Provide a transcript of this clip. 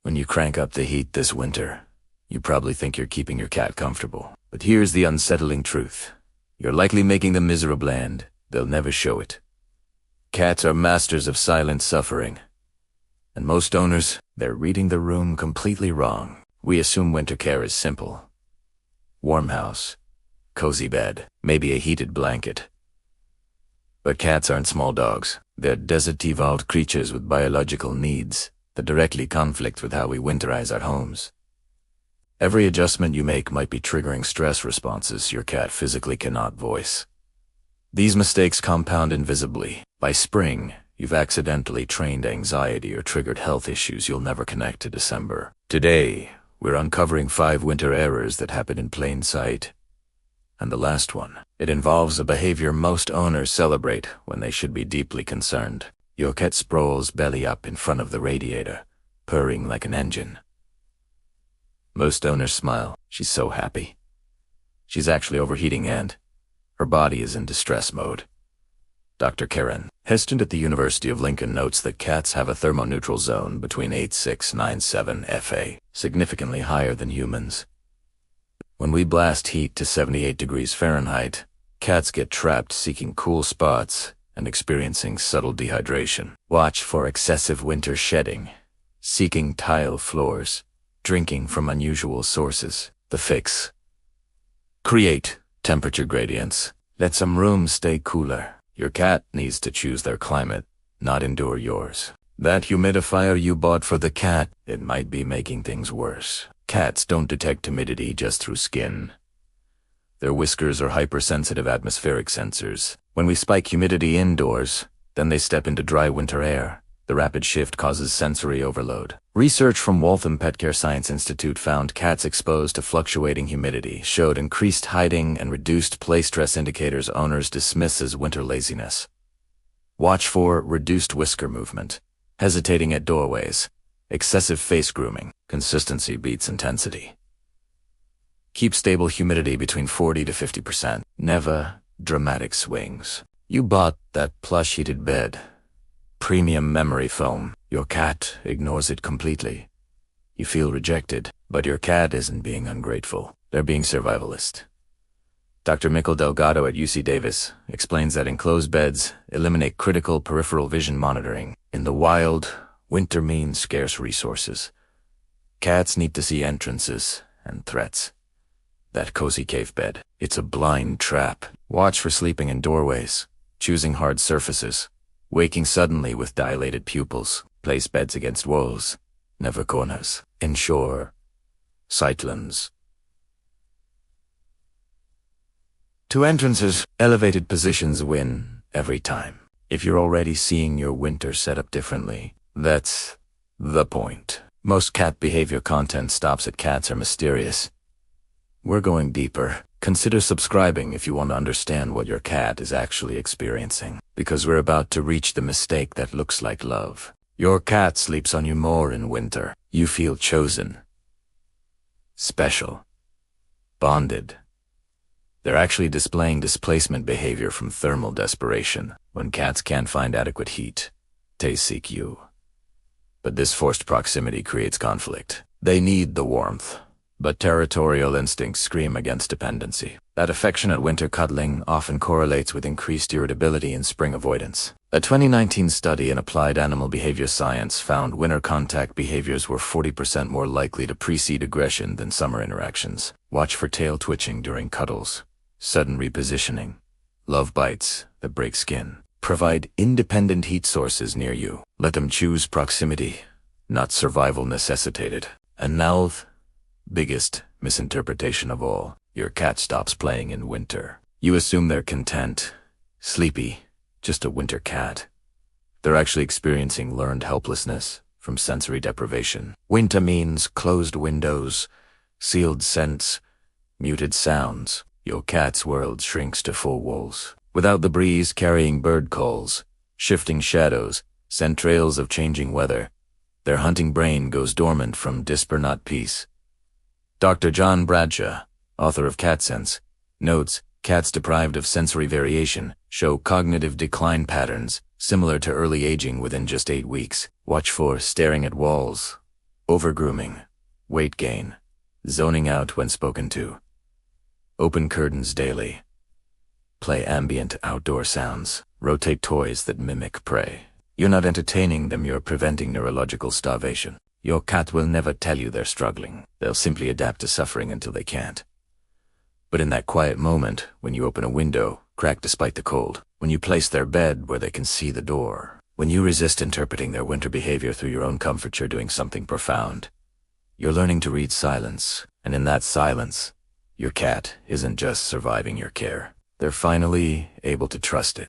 When you crank up the heat this winter, you probably think you're keeping your cat comfortable. But here's the unsettling truth. You're likely making them miserable and they'll never show it. Cats are masters of silent suffering. And most owners, they're reading the room completely wrong. We assume winter care is simple. Warm house, cozy bed, maybe a heated blanket. But cats aren't small dogs. They're desert-evolved creatures with biological needs that directly conflict with how we winterize our homes. Every adjustment you make might be triggering stress responses your cat physically cannot voice. These mistakes compound invisibly. By spring, you've accidentally trained anxiety or triggered health issues you'll never connect to December. Today, we're uncovering 5 winter errors that happen in plain sight. And the last one, it involves a behavior most owners celebrate when they should be deeply concerned. Your cat sprawls belly up in front of the radiator, purring like an engine. Most owners smile. She's so happy. She's actually overheating and her body is in distress mode. Dr. Karen Heston at the University of Lincoln notes that cats have a thermoneutral zone between 8697 FA, significantly higher than humans. When we blast heat to 78 degrees Fahrenheit, cats get trapped seeking cool spots and experiencing subtle dehydration. Watch for excessive winter shedding, seeking tile floors, drinking from unusual sources. The fix: create temperature gradients. Let some rooms stay cooler. Your cat needs to choose their climate, not endure yours. That humidifier you bought for the cat, it might be making things worse. Cats don't detect humidity just through skin. Their whiskers are hypersensitive atmospheric sensors. When we spike humidity indoors, then they step into dry winter air. The rapid shift causes sensory overload. Research from Waltham Pet Care Science Institute found cats exposed to fluctuating humidity showed increased hiding and reduced play stress indicators owners dismiss as winter laziness. Watch for reduced whisker movement, hesitating at doorways, excessive face grooming. Consistency beats intensity. Keep stable humidity between 40 to 50%. Never dramatic swings. You bought that plush heated bed. Premium memory foam. Your cat ignores it completely. You feel rejected, but your cat isn't being ungrateful. They're being survivalist. Dr. Mikkel Delgado at UC Davis explains that enclosed beds eliminate critical peripheral vision monitoring. In the wild, winter means scarce resources. Cats need to see entrances and threats. That cozy cave bed, it's a blind trap. Watch for sleeping in doorways, choosing hard surfaces, waking suddenly with dilated pupils. Place beds against walls, never corners. Ensure sightlands. 2 entrances, elevated positions win every time. If you're already seeing your winter set up differently, that's the point. Most cat behavior content stops at cats are mysterious. We're going deeper. Consider subscribing if you want to understand what your cat is actually experiencing, because we're about to reach the mistake that looks like love. Your cat sleeps on you more in winter. You feel chosen, special, bonded. They're actually displaying displacement behavior from thermal desperation. When cats can't find adequate heat, they seek you. But this forced proximity creates conflict. They need the warmth, but territorial instincts scream against dependency. That affectionate winter cuddling often correlates with increased irritability and spring avoidance. A 2019 study in applied animal behavior science found winter contact behaviors were 40% more likely to precede aggression than summer interactions. Watch for tail twitching during cuddles, sudden repositioning, love bites that break skin. Provide independent heat sources near you. Let them choose proximity, not survival necessitated. And now, biggest misinterpretation of all. Your cat stops playing in winter. You assume they're content, sleepy, just a winter cat. They're actually experiencing learned helplessness from sensory deprivation. Winter means closed windows, sealed scents, muted sounds. Your cat's world shrinks to 4 walls. Without the breeze carrying bird calls, shifting shadows, scent trails of changing weather, their hunting brain goes dormant from disper not peace. Dr. John Bradshaw, author of Cat Sense, notes cats deprived of sensory variation show cognitive decline patterns similar to early aging within just 8 weeks. Watch for staring at walls, Overgrooming, weight gain, zoning out when spoken to. Open curtains daily. Play ambient outdoor sounds. Rotate toys that mimic prey. You're not entertaining them, you're preventing neurological starvation. Your cat will never tell you they're struggling. They'll simply adapt to suffering until they can't. But in that quiet moment, when you open a window, crack despite the cold, when you place their bed where they can see the door, when you resist interpreting their winter behavior through your own comfort, you're doing something profound. You're learning to read silence, and in that silence, your cat isn't just surviving your care. They're finally able to trust it.